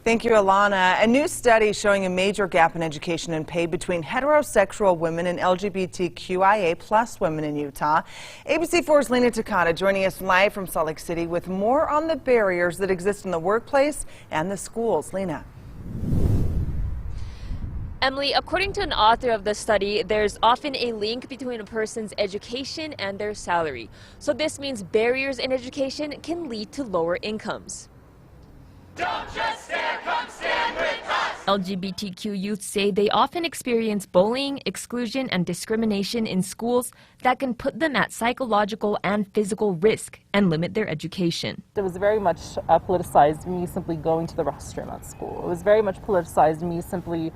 Thank you, Alana. A new study showing a major gap in education and pay between heterosexual women and LGBTQIA+ women in Utah. ABC4's Lena Takata joining us live from Salt Lake City with more on the barriers that exist in the workplace and the schools. Lena. Emily, according to an author of the study, there's often a link between a person's education and their salary. So this means barriers in education can lead to lower incomes. Don't just stare, come stand with us! LGBTQ youth say they often experience bullying, exclusion, and discrimination in schools that can put them at psychological and physical risk and limit their education. It was very much politicized me simply going to the restroom at school. It was very much politicized me simply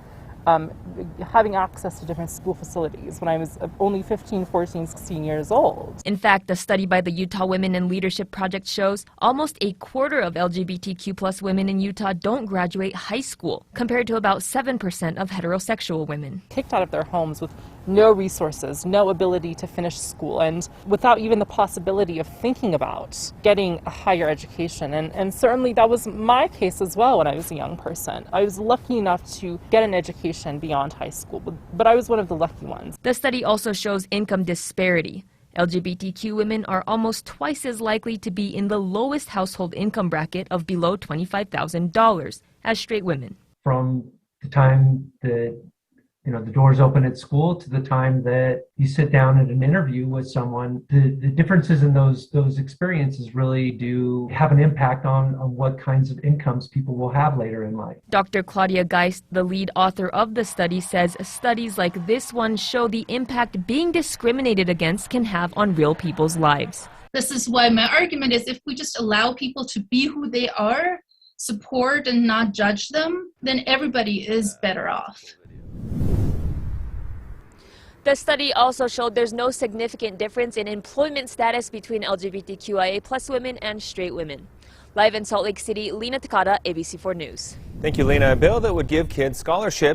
having access to different school facilities when I was only 15, 14, 16 years old. In fact, a study by the Utah Women in Leadership Project shows almost a quarter of LGBTQ+ women in Utah don't graduate high school, compared to about 7% of heterosexual women. Kicked out of their homes with no resources, no ability to finish school, and without even the possibility of thinking about getting a higher education. And certainly that was my case as well when I was a young person. I was lucky enough to get an education beyond high school, but I was one of the lucky ones. The study also shows income disparity. LGBTQ women are almost twice as likely to be in the lowest household income bracket of below $25,000 as straight women. From the time that the doors open at school to the time that you sit down at an interview with someone, the differences in those experiences really do have an impact on what kinds of incomes people will have later in life. Dr. Claudia Geist, the lead author of the study, says studies like this one show the impact being discriminated against can have on real people's lives. This is why my argument is if we just allow people to be who they are, support and not judge them, then everybody is better off. The study also showed there's no significant difference in employment status between LGBTQIA+ women and straight women. Live in Salt Lake City, Lena Takata, ABC4 News. Thank you, Lena. A bill that would give kids scholarships